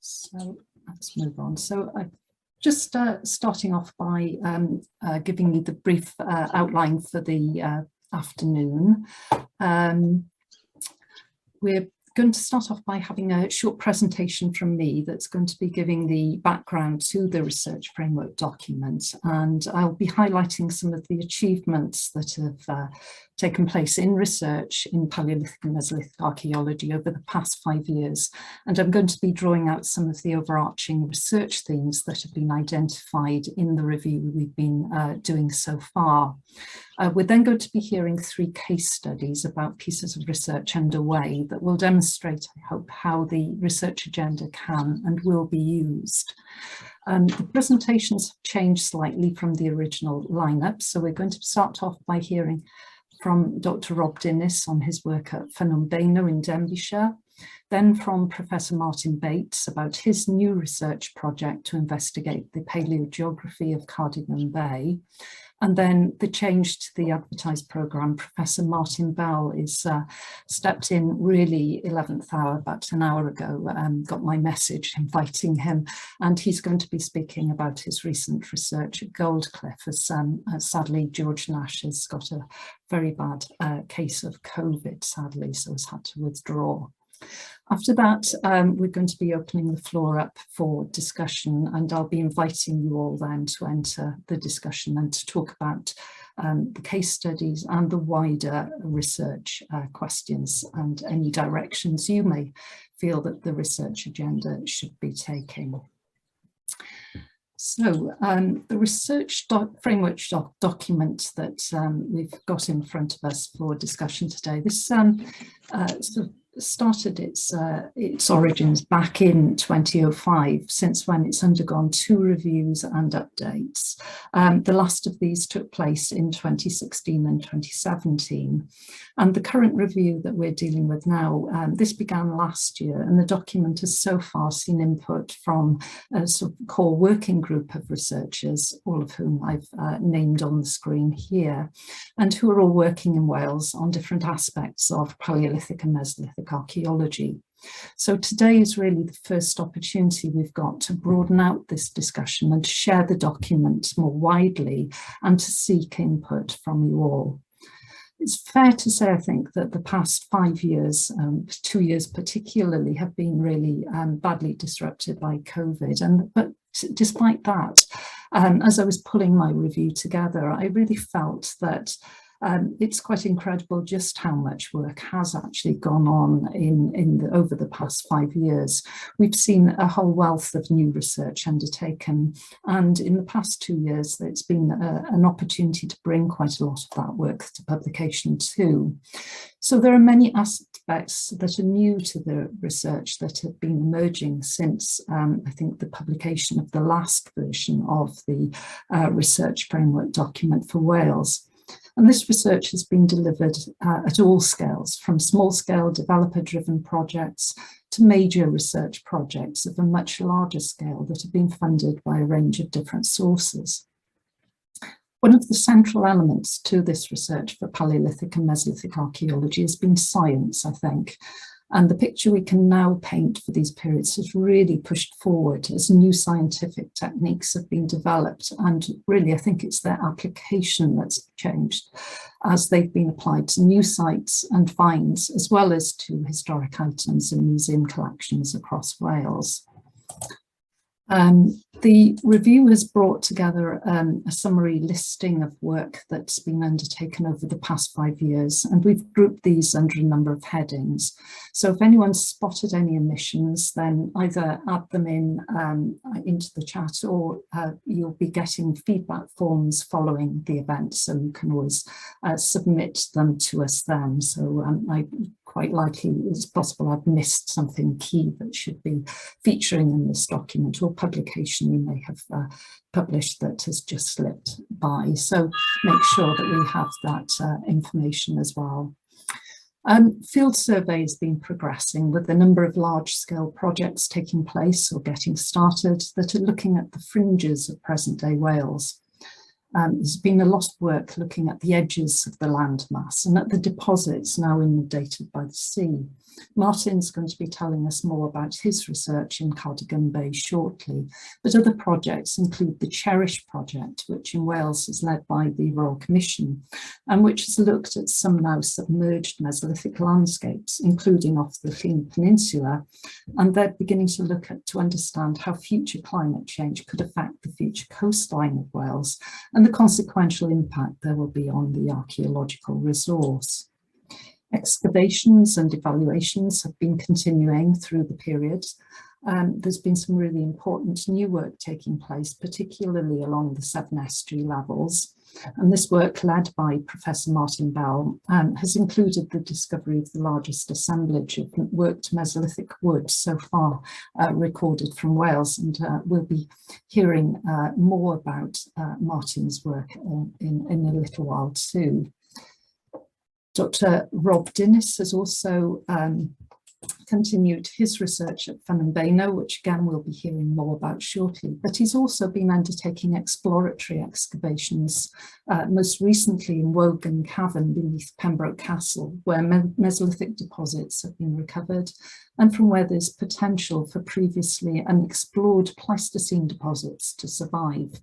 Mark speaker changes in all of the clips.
Speaker 1: So let's move on. So just starting off by giving you the brief outline for the afternoon. We're going to start off by having a short presentation from me that's going to be giving the background to the research framework document, and I'll be highlighting some of the achievements that have taken place in research in Palaeolithic and Mesolithic archaeology over the past 5 years, and I'm going to be drawing out some of the overarching research themes that have been identified in the review we've been doing so far. We're then going to be hearing 3 case studies about pieces of research underway that will demonstrate, I hope, how the research agenda can and will be used. The presentations have changed slightly from the original lineup, so we're going to start off by hearing from Dr. Rob Dinnis on his work at Phenombeno in Denbighshire, then from Professor Martin Bates about his new research project to investigate the paleogeography of Cardamom Bay. And then the change to the advertised programme, Professor Martin Bell is stepped in really 11th hour, about an hour ago, got my message inviting him, and he's going to be speaking about his recent research at Goldcliff, as sadly George Nash has got a very bad case of COVID, sadly, so has had to withdraw. After that, we're going to be opening the floor up for discussion, and I'll be inviting you all then to enter the discussion and to talk about the case studies and the wider research questions and any directions you may feel that the research agenda should be taking. So the research framework document that we've got in front of us for discussion today, this sort of started its origins back in 2005, since when it's undergone 2 reviews and updates. The last of these took place in 2016 and 2017. And the current review that we're dealing with now, this began last year, and the document has so far seen input from a sort of core working group of researchers, all of whom I've named on the screen here, and who are all working in Wales on different aspects of Palaeolithic and Mesolithic archaeology. So today is really the first opportunity we've got to broaden out this discussion and to share the document more widely and to seek input from you all. It's fair to say, I think, that the past 5 years, 2 years particularly, have been really badly disrupted by COVID. But despite that, as I was pulling my review together, I really felt that it's quite incredible just how much work has actually gone on over the past 5 years. We've seen a whole wealth of new research undertaken, and in the past 2 years it's been an opportunity to bring quite a lot of that work to publication too. So there are many aspects that are new to the research that have been emerging since I think the publication of the last version of the research framework document for Wales. And this research has been delivered at all scales, from small-scale developer-driven projects to major research projects of a much larger scale that have been funded by a range of different sources. One of the central elements to this research for Palaeolithic and Mesolithic archaeology has been science, I think. And the picture we can now paint for these periods has really pushed forward as new scientific techniques have been developed. And really, I think it's their application that's changed as they've been applied to new sites and finds, as well as to historic items in museum collections across Wales. The review has brought together a summary listing of work that's been undertaken over the past 5 years, and we've grouped these under a number of headings. So if anyone's spotted any omissions, then either add them into the chat, or you'll be getting feedback forms following the event, so you can always submit them to us then. So quite likely it's possible I've missed something key that should be featuring in this document, or publication we may have published that has just slipped by. So make sure that we have that information as well. Field survey has been progressing with a number of large-scale projects taking place or getting started that are looking at the fringes of present-day Wales. There's been a lot of work looking at the edges of the landmass and at the deposits now inundated by the sea. Martin's going to be telling us more about his research in Cardigan Bay shortly, but other projects include the Cherish project, which in Wales is led by the Royal Commission, and which has looked at some now submerged Mesolithic landscapes, including off the Llŷn Peninsula, and they're beginning to look at to understand how future climate change could affect the future coastline of Wales and the consequential impact there will be on the archaeological resource. Excavations and evaluations have been continuing through the period. There's been some really important new work taking place, particularly along the Severn Estuary levels. And this work, led by Professor Martin Bell, has included the discovery of the largest assemblage of worked Mesolithic wood so far recorded from Wales. And we'll be hearing more about Martin's work in a little while too. Dr. Rob Dinnis has also continued his research at Fynn which again we'll be hearing more about shortly, but he's also been undertaking exploratory excavations, most recently in Wogan Cavern beneath Pembroke Castle, where Mesolithic deposits have been recovered and from where there's potential for previously unexplored Pleistocene deposits to survive.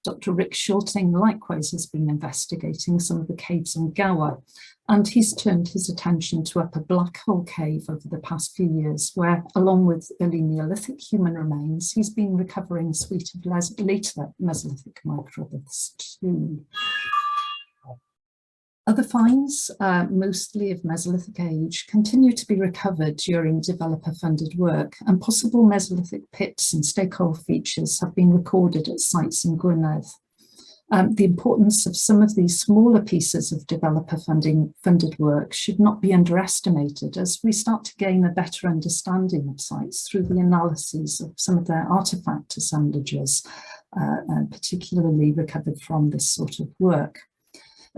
Speaker 1: Dr. Rick Shortening likewise has been investigating some of the caves in Gower, and he's turned his attention to Upper Black Hole Cave over the past few years, where, along with early Neolithic human remains, he's been recovering a suite of later Mesolithic microliths too. Other finds, mostly of Mesolithic age, continue to be recovered during developer-funded work, and possible Mesolithic pits and stake-hole features have been recorded at sites in Gwynedd. The importance of some of these smaller pieces of developer-funded work should not be underestimated as we start to gain a better understanding of sites through the analyses of some of their artefact assemblages, particularly recovered from this sort of work.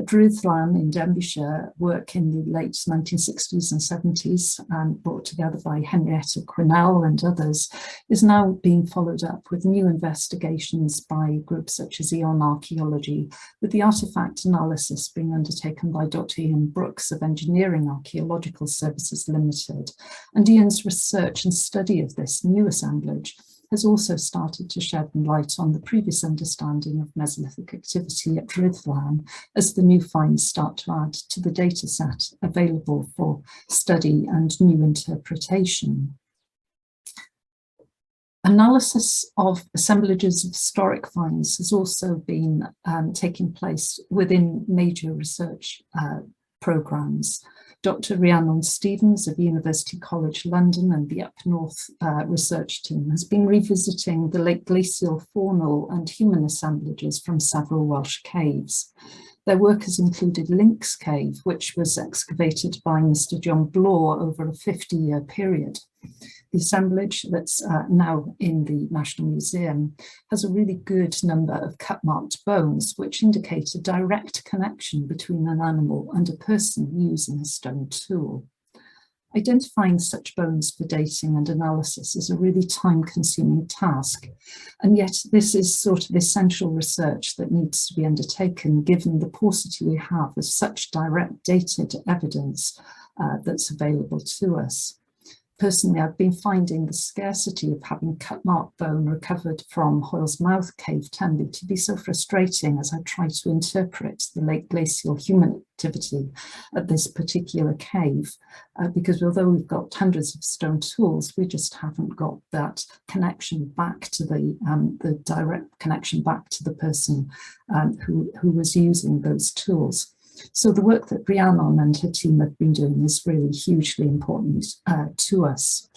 Speaker 1: At DrRhiannon in Denbighshire, work in the late 1960s and 70s, brought together by Henrietta Quinnell and others, is now being followed up with new investigations by groups such as Eon Archaeology, with the artefact analysis being undertaken by Dr. Ian Brooks of Engineering Archaeological Services Limited. And Ian's research and study of this new assemblage has also started to shed light on the previous understanding of Mesolithic activity at DrRhiannon as the new finds start to add to the data set available for study and new interpretation. Analysis of assemblages of historic finds has also been taking place within major research programmes. DrRhiannon Stevens of University College London and the Up North research team has been revisiting the late glacial faunal and human assemblages from several Welsh caves. Their work has included Lynx Cave, which was excavated by Mr. John Blore over a 50-year period. The assemblage that's now in the National Museum has a really good number of cut-marked bones, which indicate a direct connection between an animal and a person using a stone tool. Identifying such bones for dating and analysis is a really time-consuming task, and yet this is sort of essential research that needs to be undertaken given the paucity we have of such direct dated evidence that's available to us. Personally, I've been finding the scarcity of having cut-mark bone recovered from Hoyle's Mouth Cave Tenby to be so frustrating as I try to interpret the late glacial human activity at this particular cave, because although we've got hundreds of stone tools, we just haven't got that connection back to the direct connection back to the person who was using those tools. So the work that Rhiannon and her team have been doing is really hugely important to us.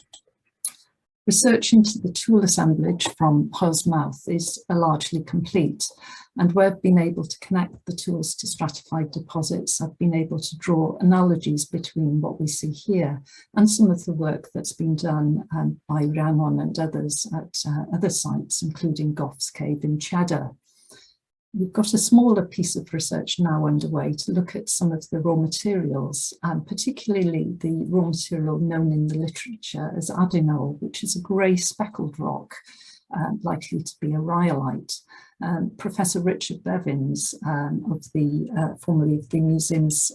Speaker 1: Research into the tool assemblage from Hoyle's Mouth is largely complete, and where I've been able to connect the tools to stratified deposits, I've been able to draw analogies between what we see here and some of the work that's been done by Rhiannon and others at other sites, including Goff's Cave in Cheddar. We've got a smaller piece of research now underway to look at some of the raw materials, particularly the raw material known in the literature as adenole, which is a grey speckled rock, likely to be a rhyolite. Professor Richard Bevins, formerly of the museum's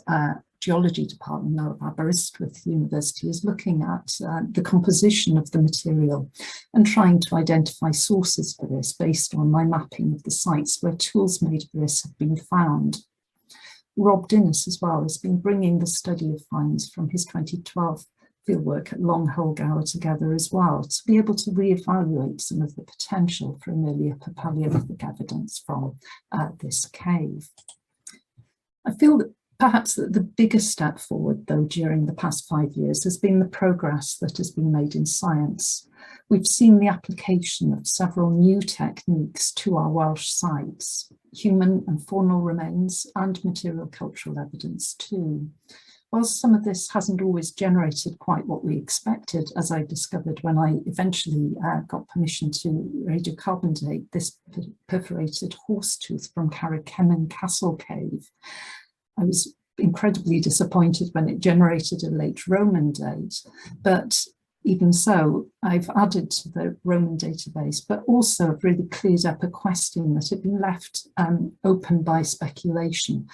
Speaker 1: geology department now at Aberystwyth University is looking at the composition of the material and trying to identify sources for this based on my mapping of the sites where tools made of this have been found. Rob Dinnis as well has been bringing the study of finds from his 2012 fieldwork at Long Holgour together as well to be able to re-evaluate some of the potential for an early Upper Paleolithic evidence from this cave. I feel that perhaps the biggest step forward, though, during the past 5 years has been the progress that has been made in science. We've seen the application of several new techniques to our Welsh sites, human and faunal remains and material cultural evidence too. Whilst some of this hasn't always generated quite what we expected, as I discovered when I eventually got permission to radiocarbon date this perforated horse tooth from Carrickenen Castle Cave, I was incredibly disappointed when it generated a late Roman date, but even so, I've added to the Roman database, but also have really cleared up a question that had been left open by speculation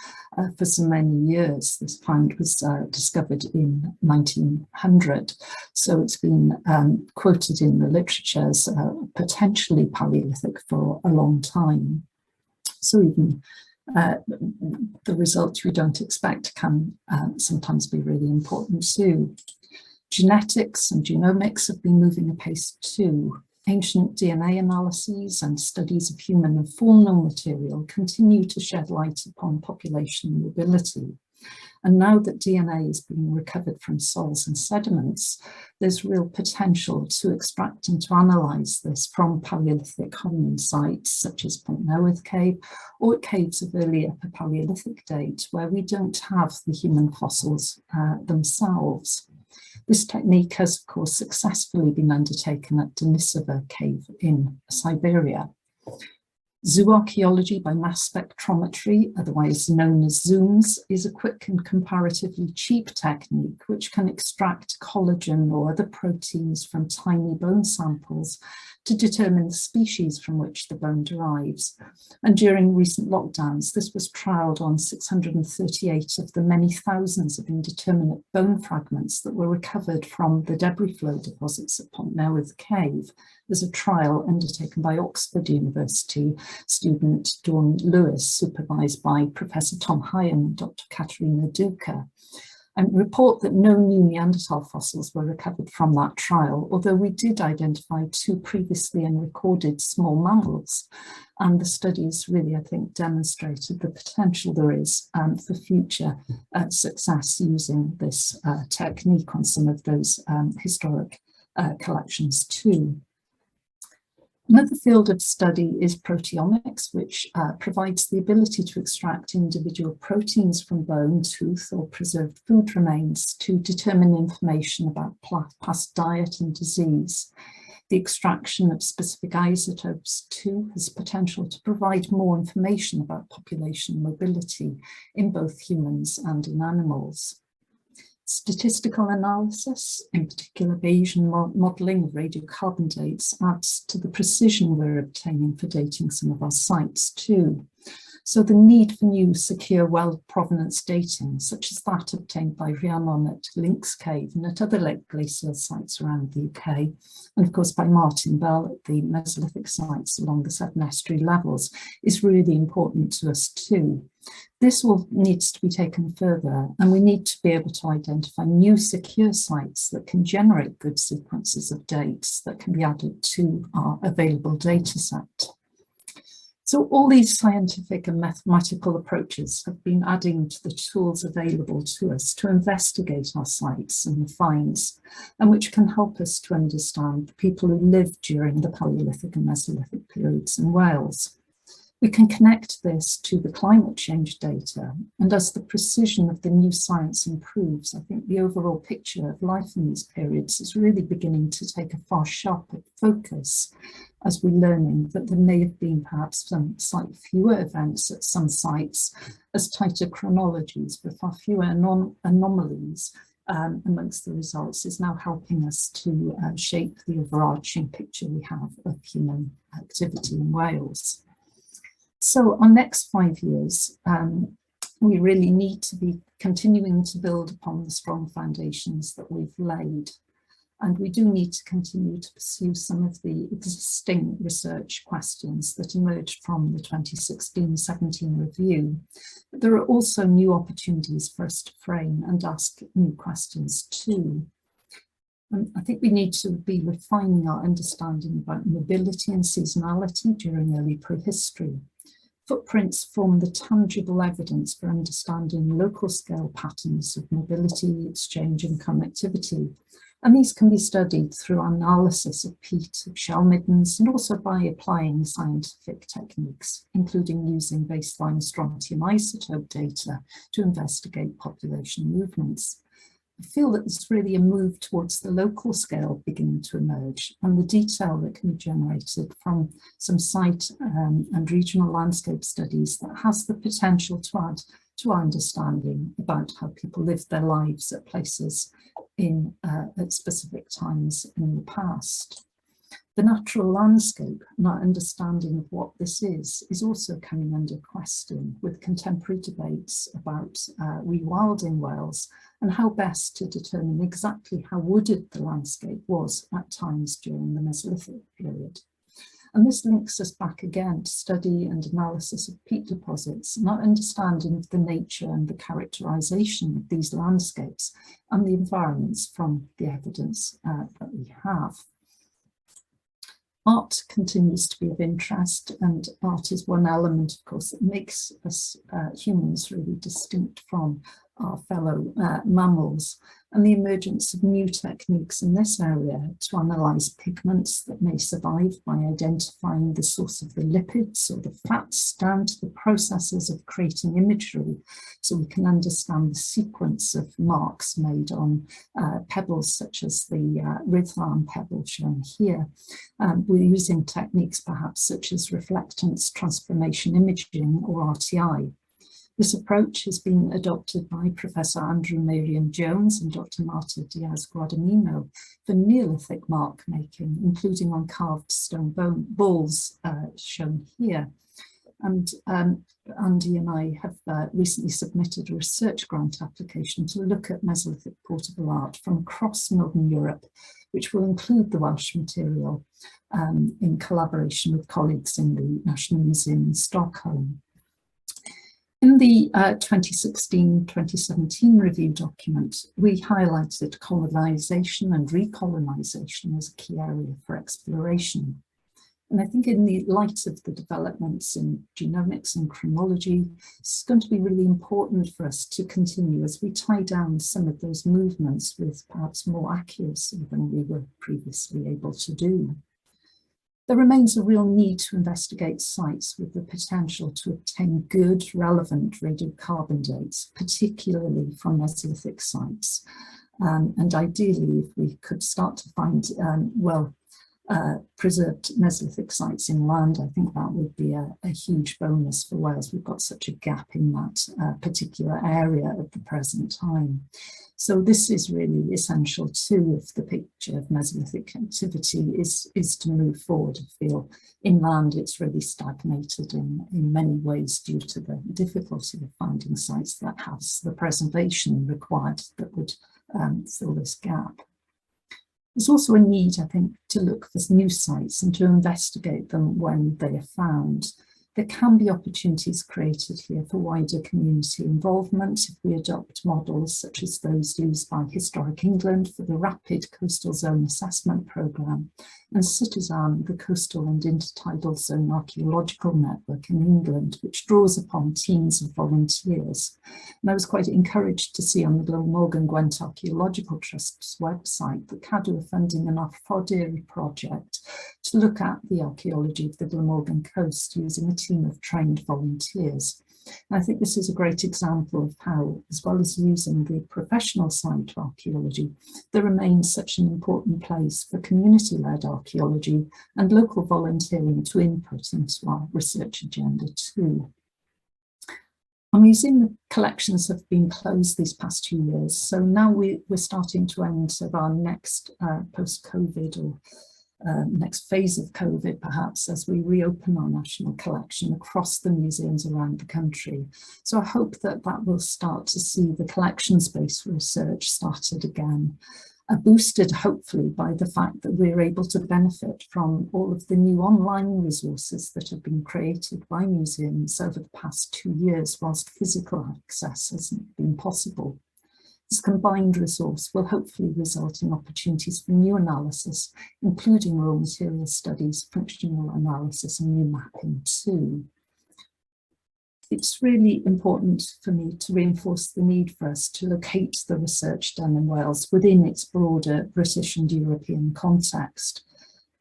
Speaker 1: for so many years. This find was discovered in 1900, so it's been quoted in the literature as potentially Paleolithic for a long time. So even the results we don't expect can sometimes be really important too. Genetics and genomics have been moving apace too. Ancient DNA analyses and studies of human and faunal material continue to shed light upon population mobility. And now that DNA is being recovered from soils and sediments, there's real potential to extract and to analyse this from Paleolithic hominin sites such as Postmouth cave or caves of early Upper Paleolithic date where we don't have the human fossils themselves. This technique has, of course, successfully been undertaken at Denisova cave in Siberia. Zooarchaeology by mass spectrometry, otherwise known as zooms, is a quick and comparatively cheap technique which can extract collagen or other proteins from tiny bone samples to determine the species from which the bone derives. And during recent lockdowns, this was trialled on 638 of the many thousands of indeterminate bone fragments that were recovered from the debris flow deposits at Postmouth cave. There's a trial undertaken by Oxford University student Dawn Lewis, supervised by Professor Tom Hyan and Dr. Katerina Duca, and report that no new Neanderthal fossils were recovered from that trial, although we did identify 2 previously unrecorded small mammals. And the studies really, I think, demonstrated the potential there is for future success using this technique on some of those historic collections too. Another field of study is proteomics, which provides the ability to extract individual proteins from bone, tooth, or preserved food remains to determine information about past diet and disease. The extraction of specific isotopes too has potential to provide more information about population mobility in both humans and in animals. Statistical analysis, in particular Bayesian modelling of radiocarbon dates, adds to the precision we're obtaining for dating some of our sites too. So the need for new secure well provenance dating, such as that obtained by Rhiannon at Lynx Cave and at other late glacial sites around the UK, and of course by Martin Bell at the Mesolithic sites along the 7 estuary levels, is really important to us too. This all needs to be taken further, and we need to be able to identify new secure sites that can generate good sequences of dates that can be added to our available data set. So all these scientific and mathematical approaches have been adding to the tools available to us to investigate our sites and finds, and which can help us to understand the people who lived during the Paleolithic and Mesolithic periods in Wales. We can connect this to the climate change data, and as the precision of the new science improves, I think the overall picture of life in these periods is really beginning to take a far sharper focus, as we're learning that there may have been perhaps some slightly fewer events at some sites, as tighter chronologies with far fewer anomalies amongst the results is now helping us to shape the overarching picture we have of human activity in Wales. So our next 5 years we really need to be continuing to build upon the strong foundations that we've laid. And we do need to continue to pursue some of the existing research questions that emerged from the 2016-17 review. But there are also new opportunities for us to frame and ask new questions too. And I think we need to be refining our understanding about mobility and seasonality during early prehistory. Footprints form the tangible evidence for understanding local scale patterns of mobility, exchange and connectivity. And these can be studied through analysis of peat, of shell middens, and also by applying scientific techniques, including using baseline strontium isotope data to investigate population movements. I feel that there's really a move towards the local scale beginning to emerge, and the detail that can be generated from some site and regional landscape studies that has the potential to add to our understanding about how people lived their lives at places at specific times in the past. The natural landscape and our understanding of what this is also coming under question, with contemporary debates about rewilding Wales and how best to determine exactly how wooded the landscape was at times during the Mesolithic period. And this links us back again to study and analysis of peat deposits and our understanding of the nature and the characterization of these landscapes and the environments from the evidence that we have. Art continues to be of interest, and art is one element, of course, that makes us humans really distinct from our fellow mammals, and the emergence of new techniques in this area to analyse pigments that may survive by identifying the source of the lipids or the fats down to the processes of creating imagery, so we can understand the sequence of marks made on pebbles such as the DrRhiannon pebble shown here. We're using techniques perhaps such as reflectance transformation imaging or RTI. This approach has been adopted by Professor Andrew Marion-Jones and Dr. Marta Diaz-Guadagnino for Neolithic mark making, including on carved stone balls shown here. And Andy and I have recently submitted a research grant application to look at Mesolithic portable art from across Northern Europe, which will include the Welsh material in collaboration with colleagues in the National Museum in Stockholm. In the 2016-2017 review document, we highlighted colonisation and recolonisation as a key area for exploration. And I think in the light of the developments in genomics and chronology, it's going to be really important for us to continue as we tie down some of those movements with perhaps more accuracy than we were previously able to do. There remains a real need to investigate sites with the potential to obtain good, relevant radiocarbon dates, particularly from Mesolithic sites. And ideally, if we could start to find preserved Mesolithic sites inland, I think that would be a huge bonus for Wales. We've got such a gap in that particular area at the present time. So this is really essential too if the picture of Mesolithic activity is to move forward. I feel inland it's really stagnated in many ways due to the difficulty of finding sites that have the preservation required that would fill this gap. There's also a need, I think, to look for new sites and to investigate them when they are found. There can be opportunities created here for wider community involvement if we adopt models such as those used by Historic England for the Rapid Coastal Zone Assessment Programme, and Citizen, the Coastal and Intertidal Zone Archaeological Network in England, which draws upon teams of volunteers. And I was quite encouraged to see on the Glamorgan Gwent Archaeological Trust's website that Cadw are funding an Archaeology project to look at the archaeology of the Glamorgan coast using a team of trained volunteers. And I think this is a great example of how, as well as using the professional side of archaeology, there remains such an important place for community-led archaeology and local volunteering to input into our research agenda too. Our museum collections have been closed these past 2 years, so now we're starting to enter our next post-COVID or next phase of COVID, perhaps, as we reopen our national collection across the museums around the country. So I hope that that will start to see the collections-based research started again, boosted hopefully by the fact that we're able to benefit from all of the new online resources that have been created by museums over the past 2 years, whilst physical access hasn't been possible. This combined resource will hopefully result in opportunities for new analysis, including raw material studies, functional analysis and new mapping too. It's really important for me to reinforce the need for us to locate the research done in Wales within its broader British and European context.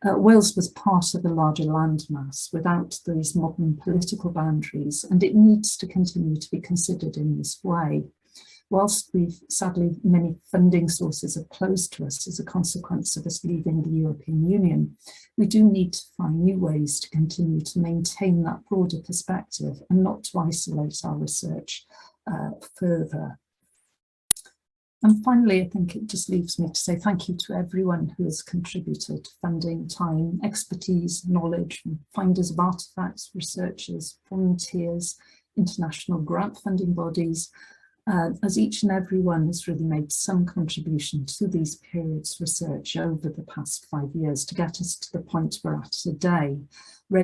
Speaker 1: Wales was part of a larger landmass without these modern political boundaries, and it needs to continue to be considered in this way. Whilst sadly many funding sources have closed to us as a consequence of us leaving the European Union, we do need to find new ways to continue to maintain that broader perspective and not to isolate our research further. And finally, I think it just leaves me to say thank you to everyone who has contributed funding, time, expertise, knowledge, finders of artefacts, researchers, volunteers, international grant funding bodies, as each and every one has really made some contribution to these periods research over the past 5 years to get us to the point we're at today, ready